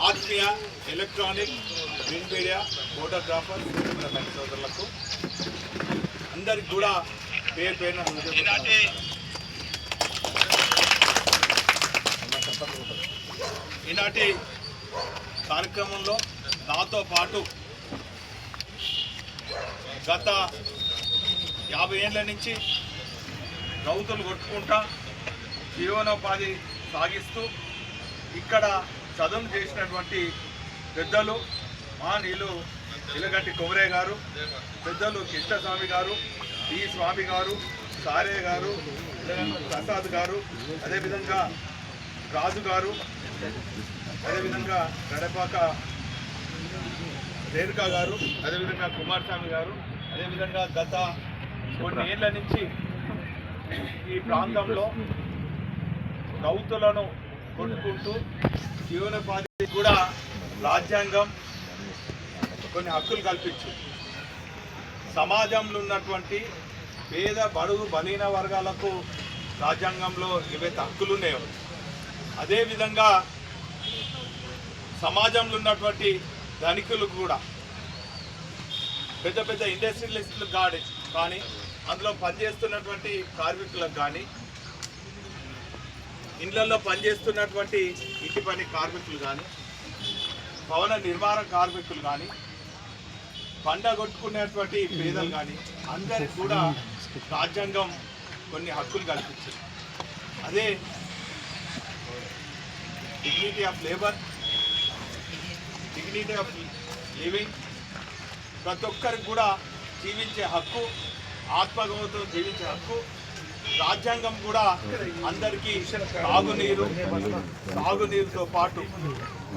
ఆత్మీయ electronic print media photographer సోదరులకు అందరికి కూడా పేరు పేరున ఈనాటి కార్యక్రమంలో నాతో పాటు గత 50 ఏళ్ల నుంచి గౌతులు కొట్టుకుంటా జీవనోపాధి సాగిస్తూ ఇక్కడ చదువు చేసినటువంటి పెద్దలు మానీయులు ఇలగంటి కొమరే గారు, పెద్దలు కృష్ణస్వామి గారు, డి స్వామి గారు, సారే గారు, ప్రసాద్ గారు, అదేవిధంగా రాజు గారు, అదేవిధంగా గడపాక రేణుకా గారు, అదేవిధంగా కుమారస్వామి గారు, అదేవిధంగా గత కొన్ని ఏళ్ల నుంచి ఈ ప్రాంతంలో గౌతులను కొట్టుకుంటూ జీవనోపాధి కూడా రాజ్యాంగం కొన్ని హక్కులు కల్పించింది. సమాజంలో ఉన్నటువంటి పేద బడుగు బలహీన వర్గాలకు రాజ్యాంగంలో ఏవైతే హక్కులు ఉన్నాయో అదేవిధంగా సమాజంలో ఉన్నటువంటి ధనికులకు కూడా పెద్ద పెద్ద ఇండస్ట్రియలిస్టులకు కానీ అందులో పనిచేస్తున్నటువంటి కార్మికులకు కానీ ఇండ్లలో పనిచేస్తున్నటువంటి ఇంటి పని కార్మికులు కానీ భవన నిర్మాణ కార్మికులు కానీ పండగొట్టుకునేటువంటి పేదలు కానీ అందరికి కూడా రాజ్యాంగం కొన్ని హక్కులు కల్పించింది. అదే dignity of labour, dignity of living, ప్రతి ఒక్కరికి కూడా జీవించే హక్కు, ఆత్మగౌరవంతో జీవించే హక్కు రాజ్యాంగం కూడా అందరికీ తాగునీరుతో పాటు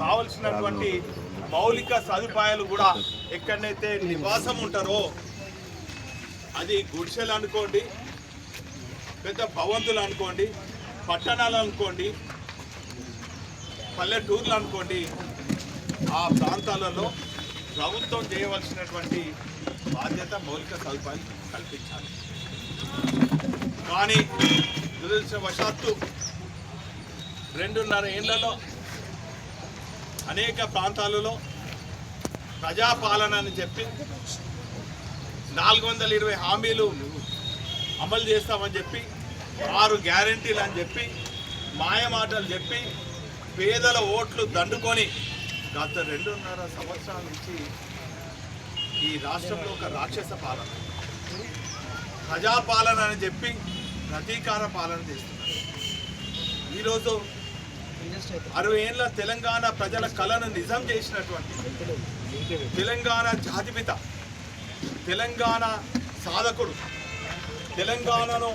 కావలసినటువంటి మౌలిక సదుపాయాలు కూడా ఎక్కడైతే నివాసం ఉంటారో అది గుడిసెలు అనుకోండి, పెద్ద భవంతులు అనుకోండి, పట్టణాలు అనుకోండి, పల్లెటూర్లు అనుకోండి, ఆ ప్రాంతాలలో ప్రభుత్వం చేయవలసినటువంటి బాధ్యత మౌలిక సదుపాయాలు కల్పించాలి. కానీ దురదృష్టవశాత్తు 2.5 ఏళ్లలో అనేక ప్రాంతాలలో ప్రజాపాలన అని చెప్పి 420 హామీలు అమలు చేస్తామని చెప్పి 6 గ్యారెంటీలు అని చెప్పి మాయమాటలు చెప్పి పేదల ఓట్లు దండుకొని గత 2.5 సంవత్సరాల నుంచి ఈ రాష్ట్రంలో ఒక రాక్షస పాలన, ప్రజాపాలన అని చెప్పి ప్రతీకార పాలన చేస్తున్నారు. ఈరోజు 60 ఏళ్ళ తెలంగాణ ప్రజల కళను నిజం చేసినటువంటి తెలంగాణ జాతిపిత, తెలంగాణ సాధకుడు, తెలంగాణను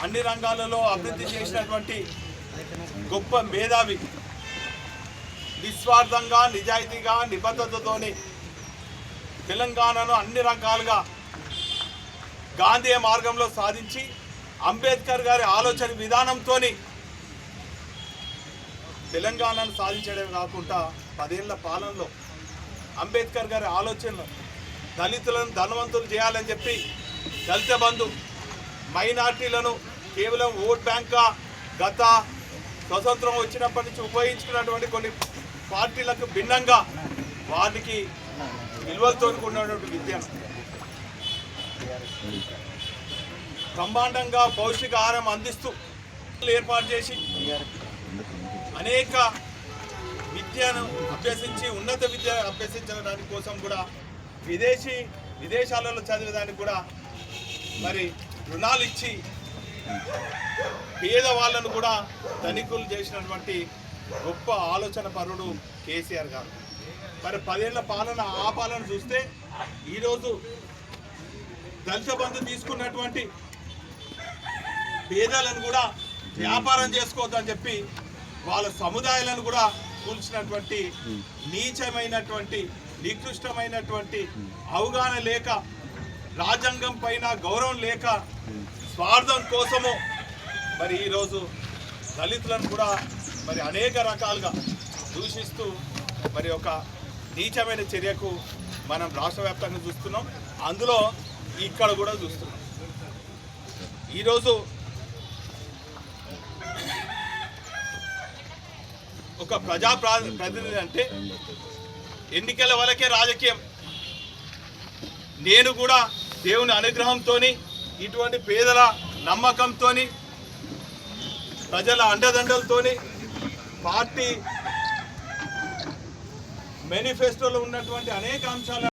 అన్ని రంగాలలో అభివృద్ధి చేసినటువంటి గొప్ప మేధావి, నిస్వార్థంగా నిజాయితీగా నిబద్ధతతోని తెలంగాణను అన్ని రకాలుగా గాంధీ మార్గంలో సాధించి అంబేద్కర్ గారి ఆలోచన విధానంతో తెలంగాణను సాధించడమే కాకుండా 10 ఏళ్ల పాలనలో అంబేద్కర్ గారి ఆలోచనలు దళితులను ధనవంతులు చేయాలని చెప్పి దళిత బంధు, మైనార్టీలను కేవలం ఓట్ బ్యాంక్గా గత స్వతంత్రం వచ్చినప్పటి నుంచి ఉపయోగించుకున్నటువంటి కొన్ని పార్టీలకు భిన్నంగా వారికి విలువలతో కూడినటువంటి విద్యను బ్రహ్మాండంగా పౌష్టికాహారం అందిస్తూ ఏర్పాటు చేసి అనేక విద్యను అభ్యసించి ఉన్నత విద్య అభ్యసించడానికి కోసం కూడా విదేశాలలో చదివేదానికి కూడా మరి రుణాలు ఇచ్చి పేదవాళ్ళను కూడా ధనికులు చేసినటువంటి గొప్ప ఆలోచన పరుడు కేసీఆర్ గారు. మరి 10 ఏళ్ల పాలన, ఆ పాలన చూస్తే ఈరోజు దళిత బంధు తీసుకున్నటువంటి పేదలను కూడా వ్యాపారం చేసుకోవద్దని చెప్పి వాళ్ళ సముదాయాలను కూడా కూల్చినటువంటి నీచమైనటువంటి నికృష్టమైనటువంటి అవగాహన లేక రాజ్యాంగం పైన గౌరవం లేక స్వార్థం కోసము మరి ఈరోజు దళితులను కూడా మరి అనేక రకాలుగా దూషిస్తూ మరి ఒక నీచమైన చర్యకు మనం రాష్ట్ర వ్యాప్తంగా చూస్తున్నాం, అందులో ఇక్కడ కూడా చూస్తున్నాం. ఈరోజు ఒక ప్రతినిధి అంటే ఎన్నికల వరకే రాజకీయం. నేను కూడా దేవుని అనుగ్రహంతో ఇటువంటి పేదల నమ్మకంతో ప్రజల అండదండలతో పార్టీ మేనిఫెస్టోలో ఉన్నటువంటి అనేక అంశాలు